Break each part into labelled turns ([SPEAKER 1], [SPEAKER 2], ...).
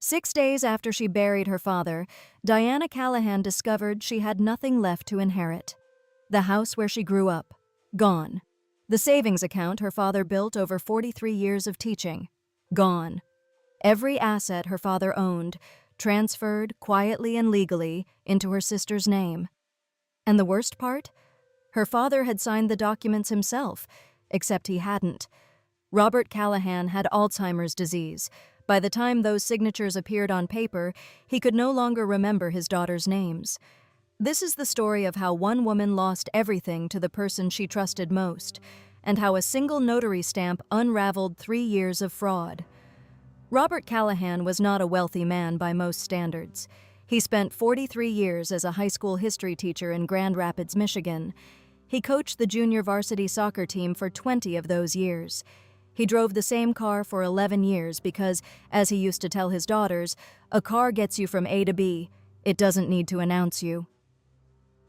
[SPEAKER 1] 6 days after she buried her father, Diana Callahan discovered she had nothing left to inherit. The house where she grew up, gone. The savings account her father built over 43 years of teaching, gone. Every asset her father owned, transferred quietly and legally into her sister's name. And the worst part? Her father had signed the documents himself, except he hadn't. Robert Callahan had Alzheimer's disease. By the time those signatures appeared on paper, he could no longer remember his daughter's names. This is the story of how one woman lost everything to the person she trusted most, and how a single notary stamp unraveled 3 years of fraud. Robert Callahan was not a wealthy man by most standards. He spent 43 years as a high school history teacher in Grand Rapids, Michigan. He coached the junior varsity soccer team for 20 of those years. He drove the same car for 11 years because, as he used to tell his daughters, a car gets you from A to B. It doesn't need to announce you.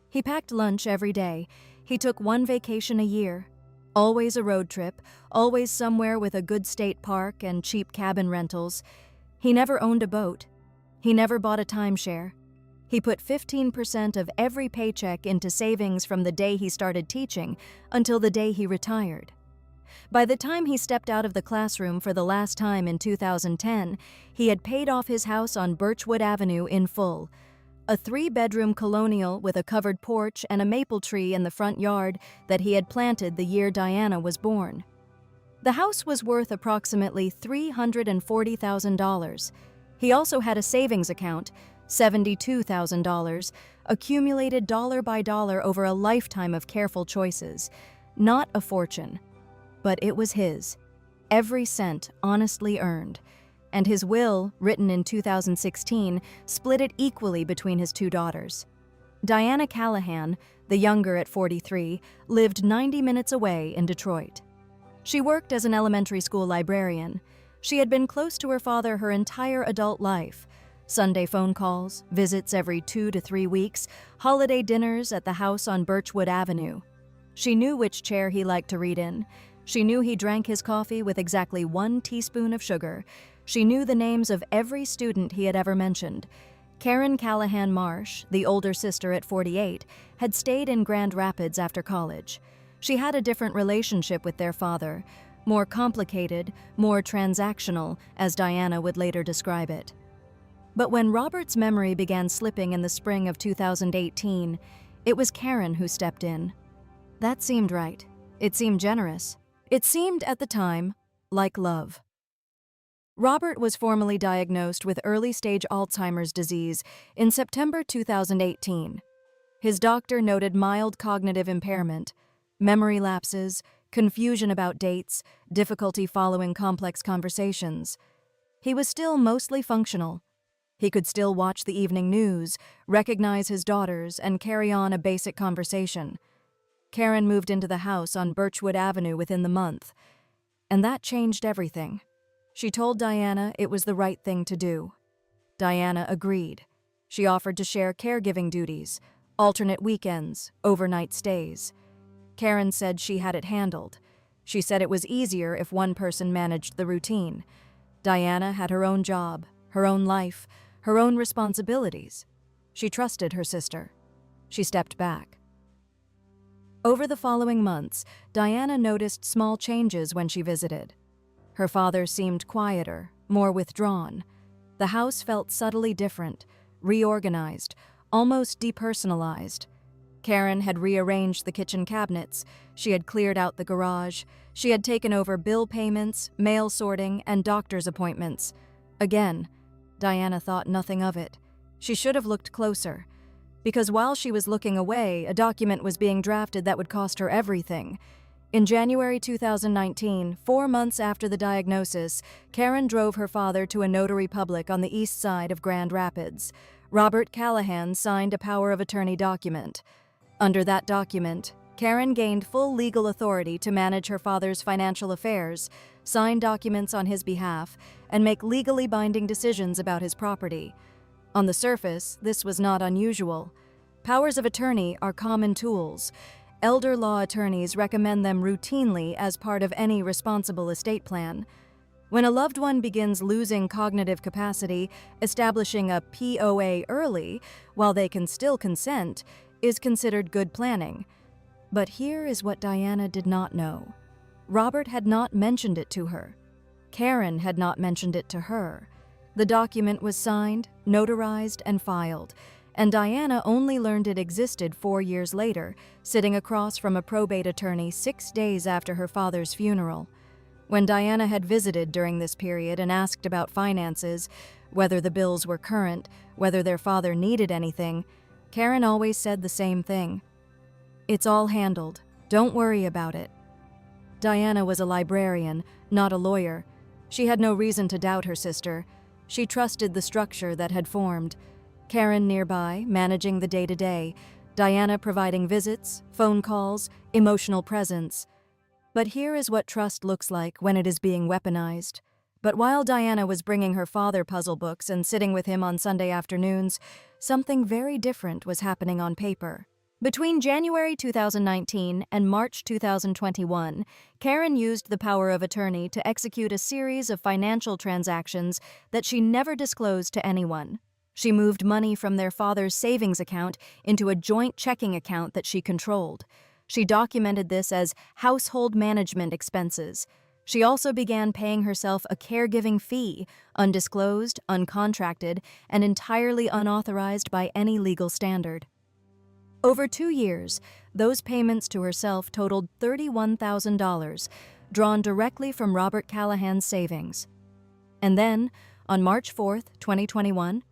[SPEAKER 1] He packed lunch every day. He took one vacation a year. Always a road trip, always somewhere with a good state park and cheap cabin rentals. He never owned a boat. He never bought a timeshare. He put 15% of every paycheck into savings from the day he started teaching until the day he retired. By the time he stepped out of the classroom for the last time in 2010, he had paid off his house on Birchwood Avenue in full, a 3-bedroom colonial with a covered porch and a maple tree in the front yard that he had planted the year Diana was born. The house was worth approximately $340,000. He also had a savings account, $72,000, accumulated dollar by dollar over a lifetime of careful choices. Not a fortune. But it was his, every cent honestly earned, and his will, written in 2016, split it equally between his 2 daughters. Diana Callahan, the younger at 43, lived 90 minutes away in Detroit. She worked as an elementary school librarian. She had been close to her father her entire adult life. Sunday phone calls, visits every 2 to 3 weeks, holiday dinners at the house on Birchwood Avenue. She knew which chair he liked to read in. She knew he drank his coffee with exactly 1 teaspoon of sugar. She knew the names of every student he had ever mentioned. Karen Callahan Marsh, the older sister at 48, had stayed in Grand Rapids after college. She had a different relationship with their father, more complicated, more transactional, as Diana would later describe it. But when Robert's memory began slipping in the spring of 2018, it was Karen who stepped in. That seemed right. It seemed generous. It seemed, at the time, like love. Robert was formally diagnosed with early-stage Alzheimer's disease in September 2018. His doctor noted mild cognitive impairment, memory lapses, confusion about dates, difficulty following complex conversations. He was still mostly functional. He could still watch the evening news, recognize his daughters, and carry on a basic conversation. Karen moved into the house on Birchwood Avenue within the month, and that changed everything. She told Diana it was the right thing to do. Diana agreed. She offered to share caregiving duties, alternate weekends, overnight stays. Karen said she had it handled. She said it was easier if one person managed the routine. Diana had her own job, her own life, her own responsibilities. She trusted her sister. She stepped back. Over the following months, Diana noticed small changes when she visited. Her father seemed quieter, more withdrawn. The house felt subtly different, reorganized, almost depersonalized. Karen had rearranged the kitchen cabinets. She had cleared out the garage. She had taken over bill payments, mail sorting, and doctor's appointments. Again, Diana thought nothing of it. She should have looked closer. Because while she was looking away, a document was being drafted that would cost her everything. In January 2019, 4 months after the diagnosis, Karen drove her father to a notary public on the east side of Grand Rapids. Robert Callahan signed a power of attorney document. Under that document, Karen gained full legal authority to manage her father's financial affairs, sign documents on his behalf, and make legally binding decisions about his property. On the surface, this was not unusual. Powers of attorney are common tools. Elder law attorneys recommend them routinely as part of any responsible estate plan. When a loved one begins losing cognitive capacity, establishing a POA early, while they can still consent, is considered good planning. But here is what Diana did not know. Robert had not mentioned it to her. Karen had not mentioned it to her. The document was signed, notarized, and filed, and Diana only learned it existed 4 years later, sitting across from a probate attorney 6 days after her father's funeral. When Diana had visited during this period and asked about finances, whether the bills were current, whether their father needed anything, Karen always said the same thing. "It's all handled. Don't worry about it." Diana was a librarian, not a lawyer. She had no reason to doubt her sister. She trusted the structure that had formed. Karen nearby, managing the day-to-day, Diana providing visits, phone calls, emotional presence. But here is what trust looks like when it is being weaponized. But while Diana was bringing her father puzzle books and sitting with him on Sunday afternoons, something very different was happening on paper. Between January 2019 and March 2021, Karen used the power of attorney to execute a series of financial transactions that she never disclosed to anyone. She moved money from their father's savings account into a joint checking account that she controlled. She documented this as household management expenses. She also began paying herself a caregiving fee, undisclosed, uncontracted, and entirely unauthorized by any legal standard. Over 2 years, those payments to herself totaled $31,000, drawn directly from Robert Callahan's savings. And then, on March 4, 2021,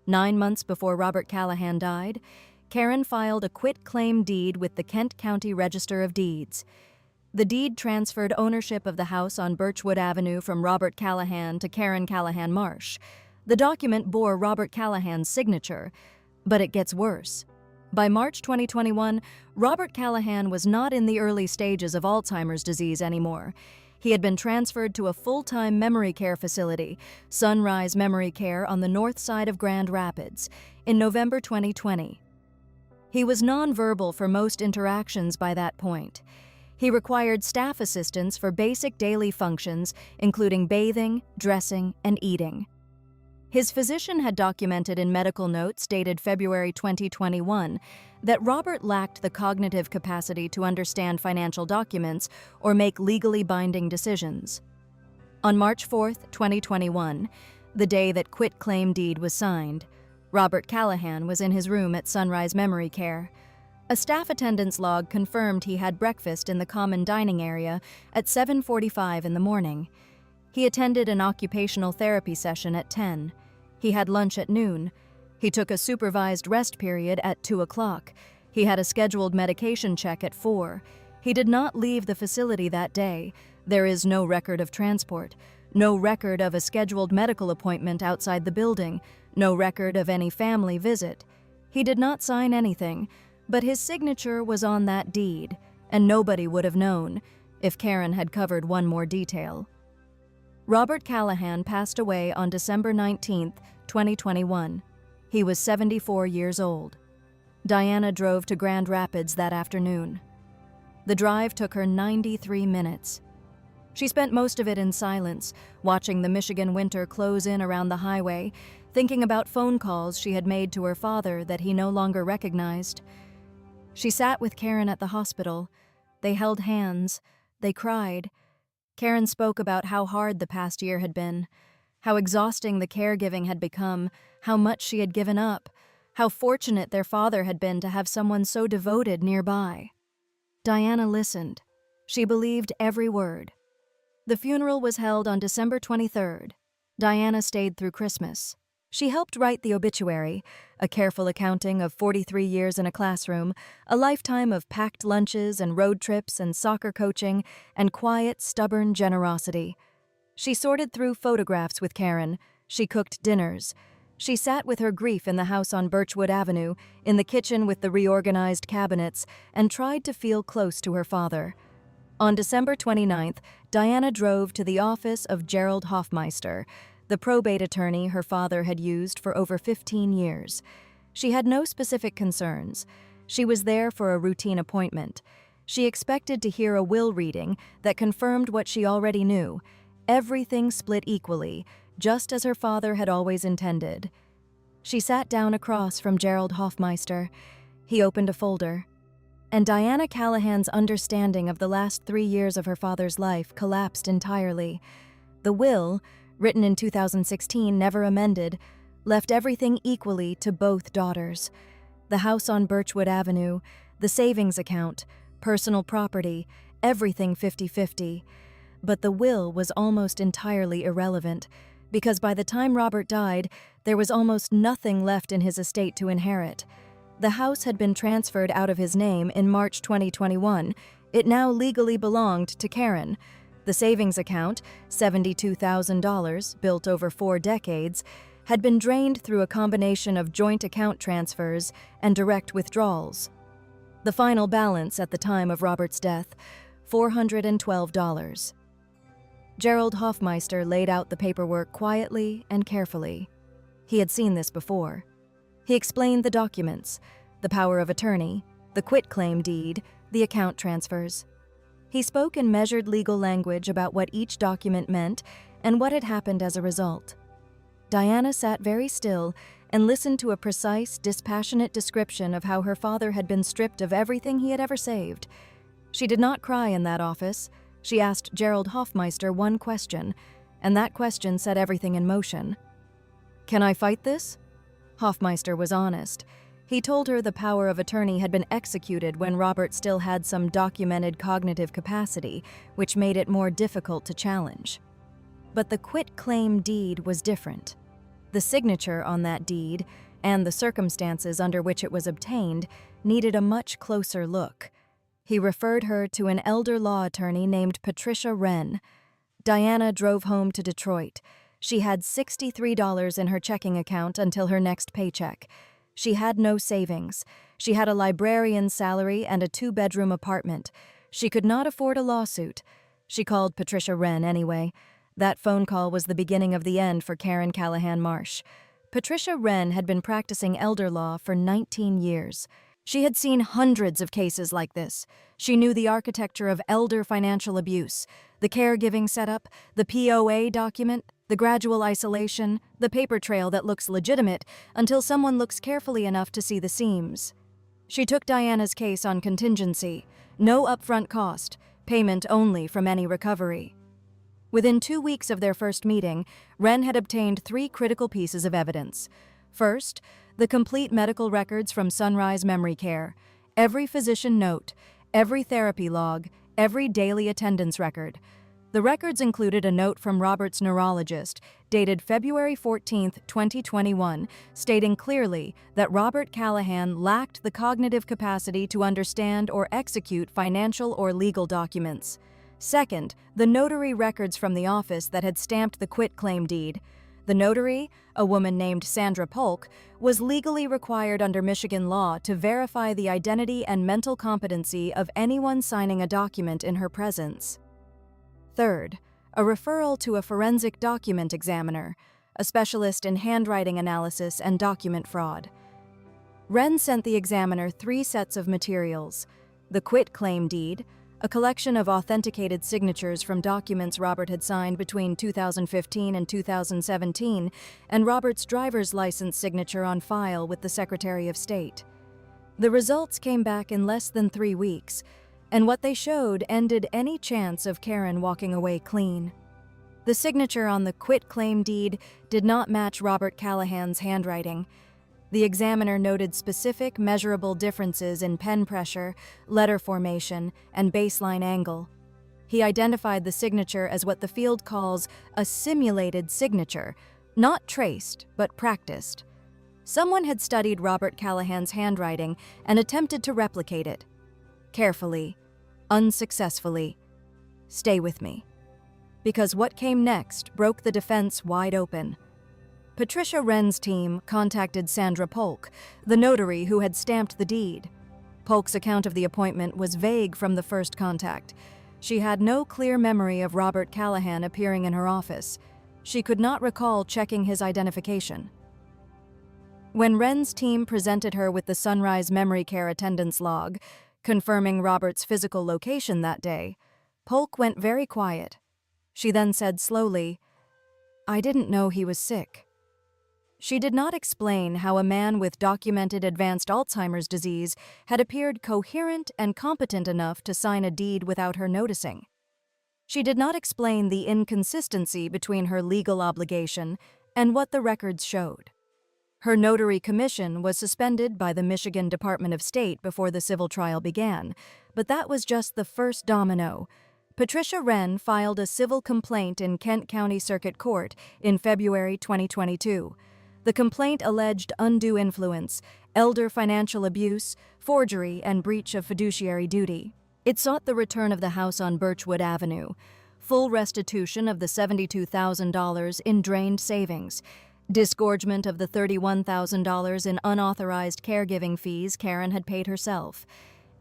[SPEAKER 1] 9 months before Robert Callahan died, Karen filed a quit-claim deed with the Kent County Register of Deeds. The deed transferred ownership of the house on Birchwood Avenue from Robert Callahan to Karen Callahan Marsh. The document bore Robert Callahan's signature, but it gets worse. By March 2021, Robert Callahan was not in the early stages of Alzheimer's disease anymore. He had been transferred to a full-time memory care facility, Sunrise Memory Care on the north side of Grand Rapids, in November 2020. He was nonverbal for most interactions by that point. He required staff assistance for basic daily functions, including bathing, dressing, and eating. His physician had documented in medical notes dated February 2021 that Robert lacked the cognitive capacity to understand financial documents or make legally binding decisions. On March 4, 2021, the day that quit-claim deed was signed, Robert Callahan was in his room at Sunrise Memory Care. A staff attendance log confirmed he had breakfast in the common dining area at 7:45 in the morning. He attended an occupational therapy session at 10. He had lunch at noon. He took a supervised rest period at 2 o'clock. He had a scheduled medication check at 4. He did not leave the facility that day. There is no record of transport, no record of a scheduled medical appointment outside the building, no record of any family visit. He did not sign anything, but his signature was on that deed, and nobody would have known if Karen had covered one more detail. Robert Callahan passed away on December 19, 2021. He was 74 years old. Diana drove to Grand Rapids that afternoon. The drive took her 93 minutes. She spent most of it in silence, watching the Michigan winter close in around the highway, thinking about phone calls she had made to her father that he no longer recognized. She sat with Karen at the hospital. They held hands. They cried. Karen spoke about how hard the past year had been, how exhausting the caregiving had become, how much she had given up, how fortunate their father had been to have someone so devoted nearby. Diana listened. She believed every word. The funeral was held on December 23rd. Diana stayed through Christmas. She helped write the obituary, a careful accounting of 43 years in a classroom, a lifetime of packed lunches and road trips and soccer coaching, and quiet, stubborn generosity. She sorted through photographs with Karen. She cooked dinners. She sat with her grief in the house on Birchwood Avenue, in the kitchen with the reorganized cabinets, and tried to feel close to her father. On December 29th, Diana drove to the office of Gerald Hoffmeister, the probate attorney her father had used for over 15 years. She had no specific concerns. She was there for a routine appointment. She expected to hear a will reading that confirmed what she already knew. everything split equally, just as her father had always intended. She sat down across from Gerald Hoffmeister. He opened a folder, and Diana Callahan's understanding of the last 3 years of her father's life collapsed entirely. The will, written in 2016, never amended, left everything equally to both daughters. The house on Birchwood Avenue, the savings account, personal property, everything 50-50. But the will was almost entirely irrelevant, because by the time Robert died, there was almost nothing left in his estate to inherit. The house had been transferred out of his name in March 2021. It now legally belonged to Karen. The savings account, $72,000, built over 4 decades, had been drained through a combination of joint account transfers and direct withdrawals. The final balance at the time of Robert's death, $412. Gerald Hoffmeister laid out the paperwork quietly and carefully. He had seen this before. He explained the documents, the power of attorney, the quitclaim deed, the account transfers. He spoke in measured legal language about what each document meant and what had happened as a result. Diana sat very still and listened to a precise, dispassionate description of how her father had been stripped of everything he had ever saved. She did not cry in that office. She asked Gerald Hoffmeister one question, and that question set everything in motion. "Can I fight this?" Hoffmeister was honest. He told her the power of attorney had been executed when Robert still had some documented cognitive capacity, which made it more difficult to challenge. But the quitclaim deed was different. The signature on that deed, and the circumstances under which it was obtained, needed a much closer look. He referred her to an elder law attorney named Patricia Wren. Diana drove home to Detroit. She had $63 in her checking account until her next paycheck. She had no savings. She had a librarian's salary and a 2-bedroom apartment. She could not afford a lawsuit. She called Patricia Wren anyway. That phone call was the beginning of the end for Karen Callahan Marsh. Patricia Wren had been practicing elder law for 19 years. She had seen hundreds of cases like this. She knew the architecture of elder financial abuse, the caregiving setup, the POA document, the gradual isolation, the paper trail that looks legitimate until someone looks carefully enough to see the seams. She took Diana's case on contingency, no upfront cost, payment only from any recovery. Within 2 weeks of their first meeting, Wren had obtained 3 critical pieces of evidence. First, the complete medical records from Sunrise Memory Care, every physician note, every therapy log, every daily attendance record. The records included a note from Robert's neurologist, dated February 14, 2021, stating clearly that Robert Callahan lacked the cognitive capacity to understand or execute financial or legal documents. Second, the notary records from the office that had stamped the quitclaim deed. The notary, a woman named Sandra Polk, was legally required under Michigan law to verify the identity and mental competency of anyone signing a document in her presence. Third, a referral to a forensic document examiner, a specialist in handwriting analysis and document fraud. Wren sent the examiner 3 sets of materials: the quitclaim deed, a collection of authenticated signatures from documents Robert had signed between 2015 and 2017, and Robert's driver's license signature on file with the Secretary of State. The results came back in less than 3 weeks, and what they showed ended any chance of Karen walking away clean. The signature on the quitclaim deed did not match Robert Callahan's handwriting. The examiner noted specific, measurable differences in pen pressure, letter formation, and baseline angle. He identified the signature as what the field calls a simulated signature, not traced, but practiced. Someone had studied Robert Callahan's handwriting and attempted to replicate it. Carefully, unsuccessfully. Stay with me. Because what came next broke the defense wide open. Patricia Wren's team contacted Sandra Polk, the notary who had stamped the deed. Polk's account of the appointment was vague from the first contact. She had no clear memory of Robert Callahan appearing in her office. She could not recall checking his identification. When Wren's team presented her with the Sunrise Memory Care attendance log, confirming Robert's physical location that day, Polk went very quiet. She then said slowly, "I didn't know he was sick." She did not explain how a man with documented advanced Alzheimer's disease had appeared coherent and competent enough to sign a deed without her noticing. She did not explain the inconsistency between her legal obligation and what the records showed. Her notary commission was suspended by the Michigan Department of State before the civil trial began, but that was just the first domino. Patricia Wren filed a civil complaint in Kent County Circuit Court in February 2022. The complaint alleged undue influence, elder financial abuse, forgery, and breach of fiduciary duty. It sought the return of the house on Birchwood Avenue, full restitution of the $72,000 in drained savings, disgorgement of the $31,000 in unauthorized caregiving fees Karen had paid herself,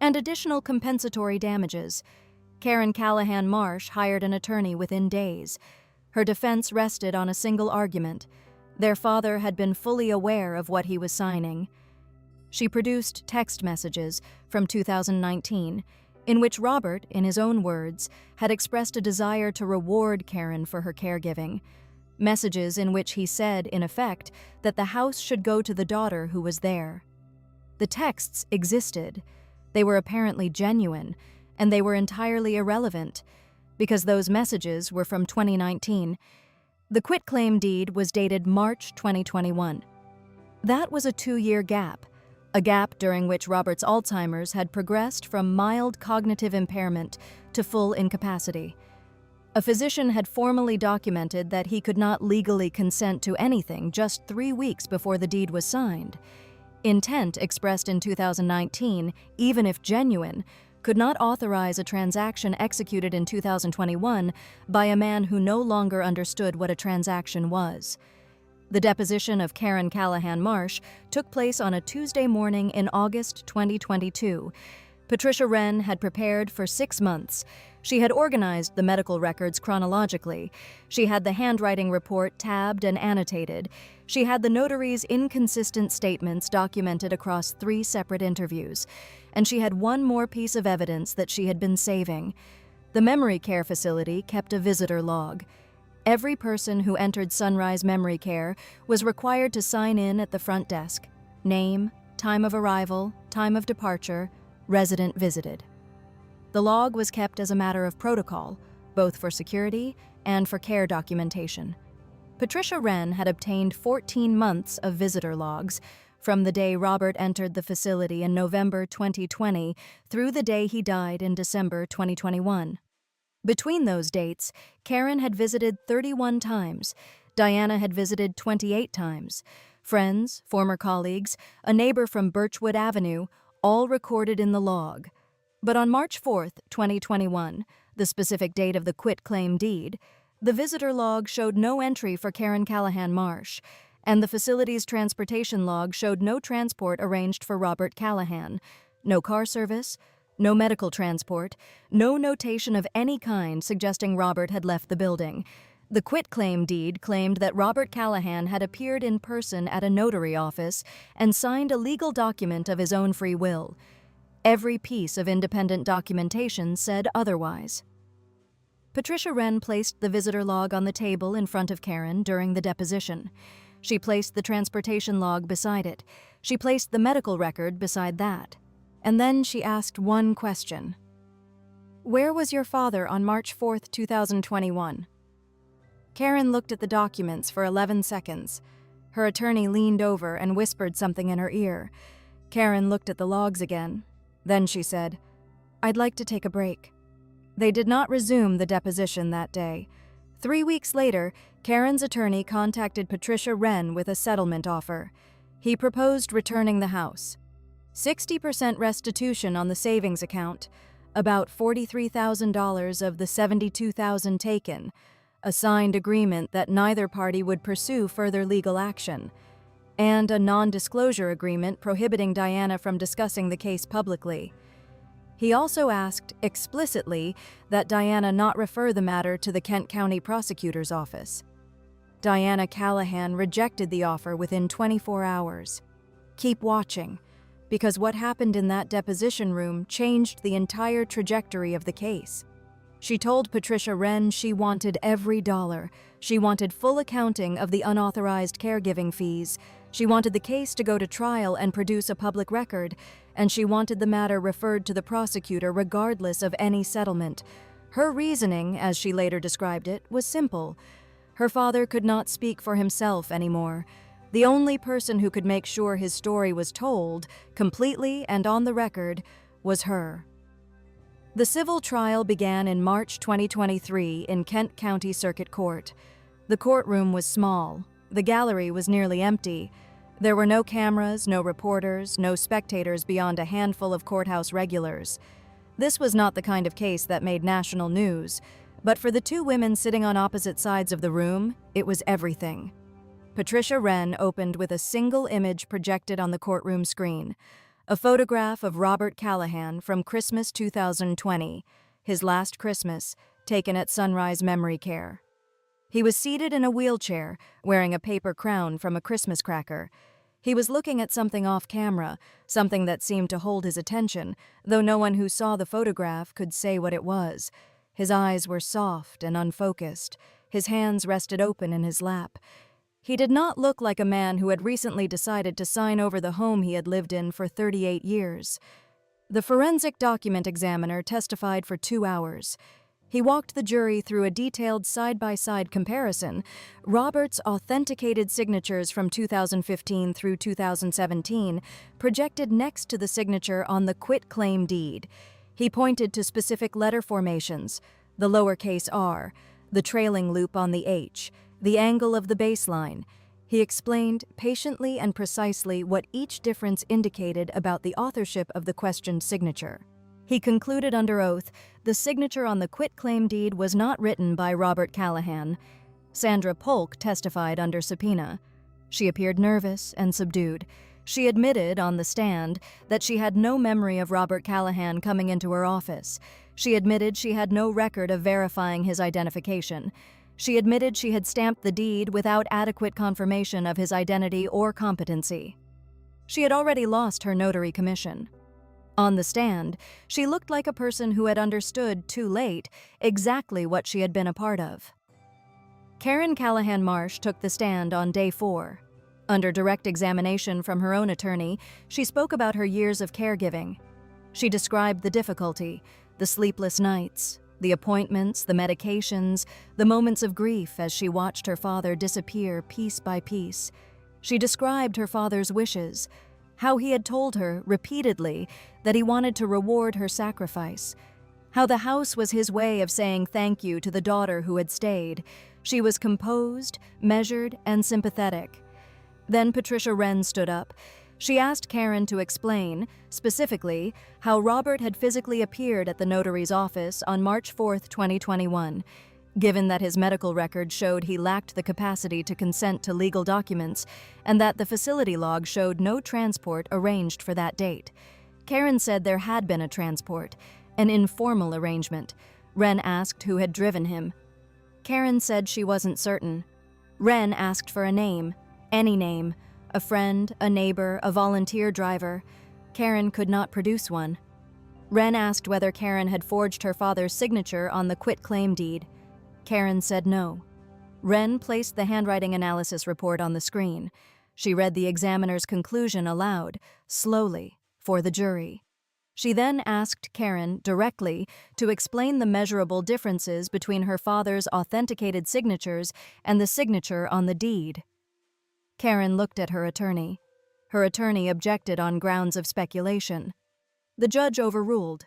[SPEAKER 1] and additional compensatory damages. Karen Callahan Marsh hired an attorney within days. Her defense rested on a single argument: their father had been fully aware of what he was signing. She produced text messages from 2019, in which Robert, in his own words, had expressed a desire to reward Karen for her caregiving. Messages in which he said, in effect, that the house should go to the daughter who was there. The texts existed. They were apparently genuine, and they were entirely irrelevant, because those messages were from 2019. The quitclaim deed was dated March 2021. That was a 2-year gap, a gap during which Robert's Alzheimer's had progressed from mild cognitive impairment to full incapacity. A physician had formally documented that he could not legally consent to anything just 3 weeks before the deed was signed. Intent expressed in 2019, even if genuine, could not authorize a transaction executed in 2021 by a man who no longer understood what a transaction was. The deposition of Karen Callahan Marsh took place on a Tuesday morning in August 2022. Patricia Wren had prepared for 6 months. She had organized the medical records chronologically. She had the handwriting report tabbed and annotated. She had the notary's inconsistent statements documented across 3 separate interviews. And she had one more piece of evidence that she had been saving. The memory care facility kept a visitor log. Every person who entered Sunrise Memory Care was required to sign in at the front desk: name, time of arrival, time of departure, resident visited. The log was kept as a matter of protocol, both for security and for care documentation. Patricia Wren had obtained 14 months of visitor logs, from the day Robert entered the facility in November 2020 through the day he died in December 2021. Between those dates, Karen had visited 31 times. Diana had visited 28 times. Friends, former colleagues, a neighbor from Birchwood Avenue, all recorded in the log. But on March 4, 2021, the specific date of the quitclaim deed, the visitor log showed no entry for Karen Callahan Marsh, and the facility's transportation log showed no transport arranged for Robert Callahan, no car service, no medical transport, no notation of any kind suggesting Robert had left the building. The quitclaim deed claimed that Robert Callahan had appeared in person at a notary office and signed a legal document of his own free will. Every piece of independent documentation said otherwise. Patricia Wren placed the visitor log on the table in front of Karen during the deposition. She placed the transportation log beside it. She placed the medical record beside that. And then she asked one question. "Where was your father on March 4, 2021? Karen looked at the documents for 11 seconds. Her attorney leaned over and whispered something in her ear. Karen looked at the logs again. Then she said, "I'd like to take a break." They did not resume the deposition that day. 3 weeks later, Karen's attorney contacted Patricia Wren with a settlement offer. He proposed returning the house. 60% restitution on the savings account, about $43,000 of the $72,000 taken, a signed agreement that neither party would pursue further legal action, and a non-disclosure agreement prohibiting Diana from discussing the case publicly. He also asked, explicitly, that Diana not refer the matter to the Kent County Prosecutor's Office. Diana Callahan rejected the offer within 24 hours. Keep watching, because what happened in that deposition room changed the entire trajectory of the case. She told Patricia Wren she wanted every dollar. She wanted full accounting of the unauthorized caregiving fees. She wanted the case to go to trial and produce a public record, and she wanted the matter referred to the prosecutor regardless of any settlement. Her reasoning, as she later described it, was simple. Her father could not speak for himself anymore. The only person who could make sure his story was told, completely and on the record, was her. The civil trial began in March 2023 in Kent County Circuit Court. The courtroom was small. The gallery was nearly empty. There were no cameras, no reporters, no spectators beyond a handful of courthouse regulars. This was not the kind of case that made national news, but for the two women sitting on opposite sides of the room, it was everything. Patricia Wren opened with a single image projected on the courtroom screen. A photograph of Robert Callahan from Christmas 2020, his last Christmas, taken at Sunrise Memory Care. He was seated in a wheelchair, wearing a paper crown from a Christmas cracker. He was looking at something off camera, something that seemed to hold his attention, though no one who saw the photograph could say what it was. His eyes were soft and unfocused. His hands rested open in his lap. He did not look like a man who had recently decided to sign over the home he had lived in for 38 years. The forensic document examiner testified for 2 hours. He walked the jury through a detailed side-by-side comparison. Robert's authenticated signatures from 2015 through 2017 projected next to the signature on the quitclaim deed. He pointed to specific letter formations, the lowercase r, the trailing loop on the H, the angle of the baseline. He explained patiently and precisely what each difference indicated about the authorship of the questioned signature. He concluded under oath, the signature on the quitclaim deed was not written by Robert Callahan. Sandra Polk testified under subpoena. She appeared nervous and subdued. She admitted on the stand that she had no memory of Robert Callahan coming into her office. She admitted she had no record of verifying his identification. She admitted she had stamped the deed without adequate confirmation of his identity or competency. She had already lost her notary commission. On the stand, she looked like a person who had understood, too late, exactly what she had been a part of. Karen Callahan Marsh took the stand on day 4. Under direct examination from her own attorney, she spoke about her years of caregiving. She described the difficulty, the sleepless nights, the appointments, the medications, the moments of grief as she watched her father disappear piece by piece. She described her father's wishes, how he had told her repeatedly that he wanted to reward her sacrifice, how the house was his way of saying thank you to the daughter who had stayed. She was composed, measured, and sympathetic. Then Patricia Wren stood up. She asked Karen to explain, specifically, how Robert had physically appeared at the notary's office on March 4, 2021. Given that his medical record showed he lacked the capacity to consent to legal documents, and that the facility log showed no transport arranged for that date. Karen said there had been a transport, an informal arrangement. Wren asked who had driven him. Karen said she wasn't certain. Wren asked for a name, any name, a friend, a neighbor, a volunteer driver. Karen could not produce one. Wren asked whether Karen had forged her father's signature on the quitclaim deed. Karen said no. Wren placed the handwriting analysis report on the screen. She read the examiner's conclusion aloud, slowly, for the jury. She then asked Karen directly to explain the measurable differences between her father's authenticated signatures and the signature on the deed. Karen looked at her attorney. Her attorney objected on grounds of speculation. The judge overruled.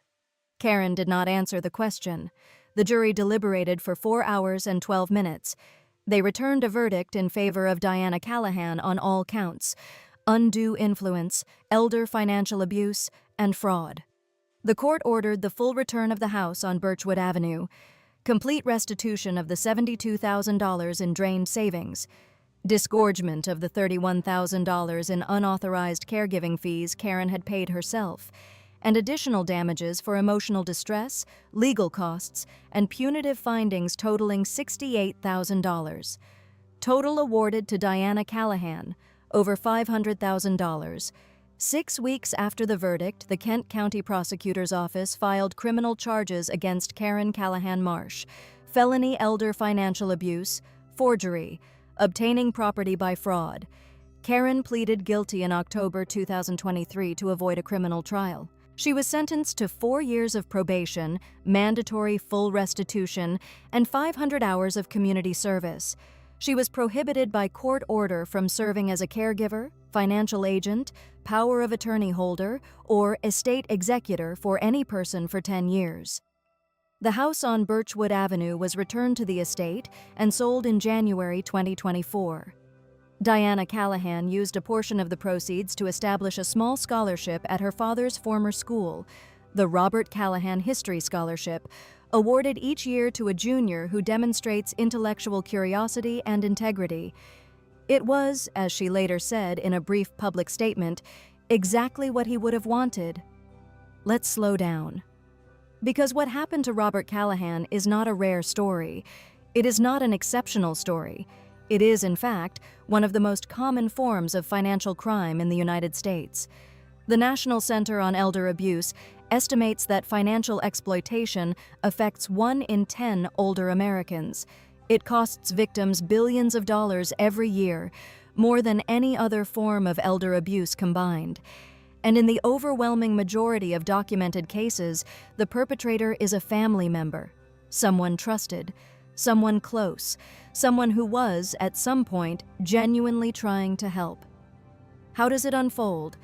[SPEAKER 1] Karen did not answer the question. The jury deliberated for 4 hours and 12 minutes. They returned a verdict in favor of Diana Callahan on all counts: undue influence, elder financial abuse, and fraud. The court ordered the full return of the house on Birchwood Avenue, complete restitution of the $72,000 in drained savings, disgorgement of the $31,000 in unauthorized caregiving fees Karen had paid herself, and additional damages for emotional distress, legal costs, and punitive findings totaling $68,000. Total awarded to Diana Callahan, over $500,000. 6 weeks after the verdict, the Kent County Prosecutor's Office filed criminal charges against Karen Callahan Marsh: felony elder financial abuse, forgery, obtaining property by fraud. Karen pleaded guilty in October 2023 to avoid a criminal trial. She was sentenced to 4 years of probation, mandatory full restitution, and 500 hours of community service. She was prohibited by court order from serving as a caregiver, financial agent, power of attorney holder, or estate executor for any person for 10 years. The house on Birchwood Avenue was returned to the estate and sold in January 2024. Diana Callahan used a portion of the proceeds to establish a small scholarship at her father's former school, the Robert Callahan History Scholarship, awarded each year to a junior who demonstrates intellectual curiosity and integrity. It was, as she later said in a brief public statement, exactly what he would have wanted. Let's slow down. Because what happened to Robert Callahan is not a rare story. It is not an exceptional story. It is, in fact, one of the most common forms of financial crime in the United States. The National Center on Elder Abuse estimates that financial exploitation affects 1 in 10 older Americans. It costs victims billions of dollars every year, more than any other form of elder abuse combined. And in the overwhelming majority of documented cases, the perpetrator is a family member, someone trusted, someone close, someone who was, at some point, genuinely trying to help. How does it unfold?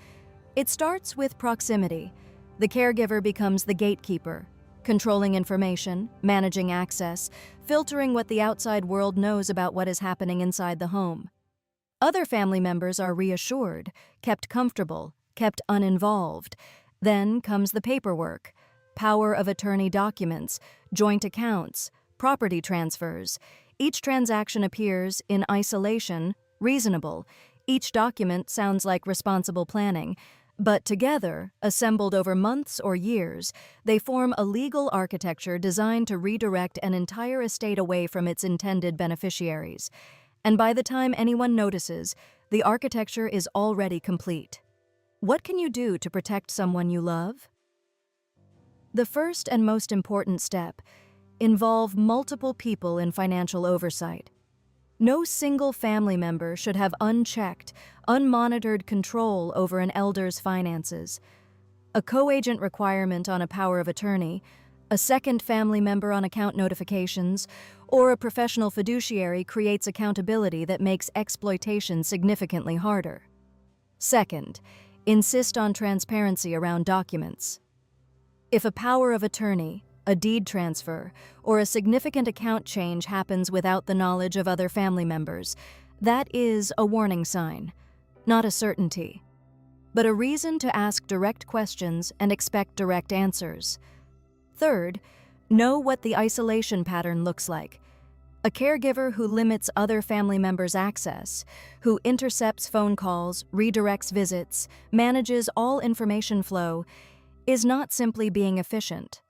[SPEAKER 1] It starts with proximity. The caregiver becomes the gatekeeper, controlling information, managing access, filtering what the outside world knows about what is happening inside the home. Other family members are reassured, kept comfortable, kept uninvolved. Then comes the paperwork, power of attorney documents, joint accounts, property transfers. Each transaction appears in isolation, reasonable. Each document sounds like responsible planning. But together, assembled over months or years, they form a legal architecture designed to redirect an entire estate away from its intended beneficiaries. And by the time anyone notices, the architecture is already complete. What can you do to protect someone you love? The first and most important step: involve multiple people in financial oversight. No single family member should have unchecked, unmonitored control over an elder's finances. A co-agent requirement on a power of attorney, a second family member on account notifications, or a professional fiduciary creates accountability that makes exploitation significantly harder. Second, insist on transparency around documents. If a power of attorney, a deed transfer, or a significant account change happens without the knowledge of other family members, that is a warning sign, not a certainty, but a reason to ask direct questions and expect direct answers. Third, know what the isolation pattern looks like. A caregiver who limits other family members' access, who intercepts phone calls, redirects visits, manages all information flow, is not simply being efficient.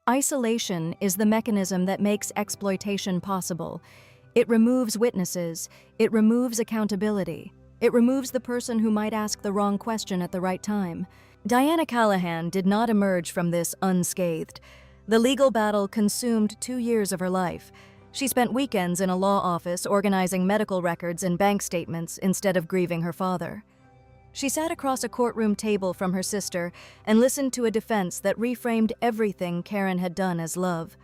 [SPEAKER 1] Isolation is the mechanism that makes exploitation possible. It removes witnesses, it removes accountability, it removes the person who might ask the wrong question at the right time. Diana Callahan did not emerge from this unscathed. The legal battle consumed 2 years of her life. She spent weekends in a law office organizing medical records and bank statements instead of grieving her father. She sat across a courtroom table from her sister and listened to a defense that reframed everything Karen had done as love.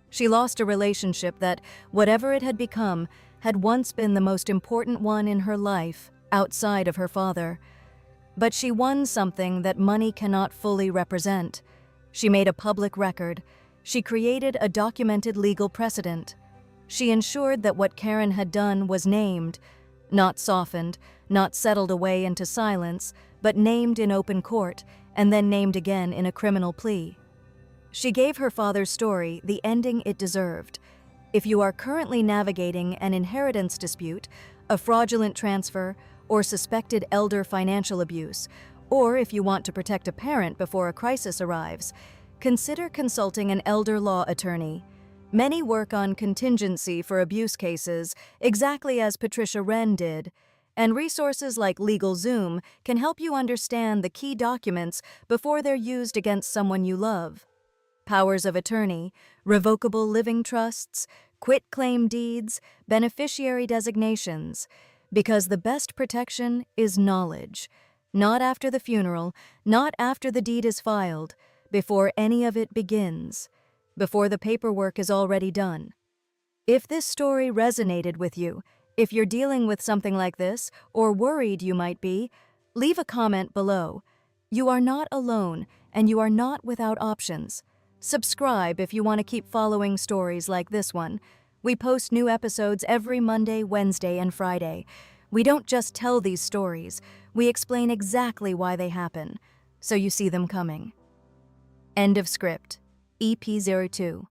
[SPEAKER 1] She lost a relationship that, whatever it had become, had once been the most important one in her life, outside of her father. But she won something that money cannot fully represent. She made a public record. She created a documented legal precedent. She ensured that what Karen had done was named, not softened, not settled away into silence, but named in open court, and then named again in a criminal plea. She gave her father's story the ending it deserved. If you are currently navigating an inheritance dispute, a fraudulent transfer, or suspected elder financial abuse, or if you want to protect a parent before a crisis arrives, consider consulting an elder law attorney. Many work on contingency for abuse cases, exactly as Patricia Wren did, And resources like LegalZoom can help you understand the key documents before they're used against someone you love. Powers of attorney, revocable living trusts, quitclaim deeds, beneficiary designations. Because the best protection is knowledge. Not after the funeral, not after the deed is filed, before any of it begins, before the paperwork is already done. If this story resonated with you, if you're dealing with something like this, or worried you might be, leave a comment below. You are not alone, and you are not without options. Subscribe if you want to keep following stories like this one. We post new episodes every Monday, Wednesday, and Friday. We don't just tell these stories, we explain exactly why they happen, so you see them coming. End of script. EP02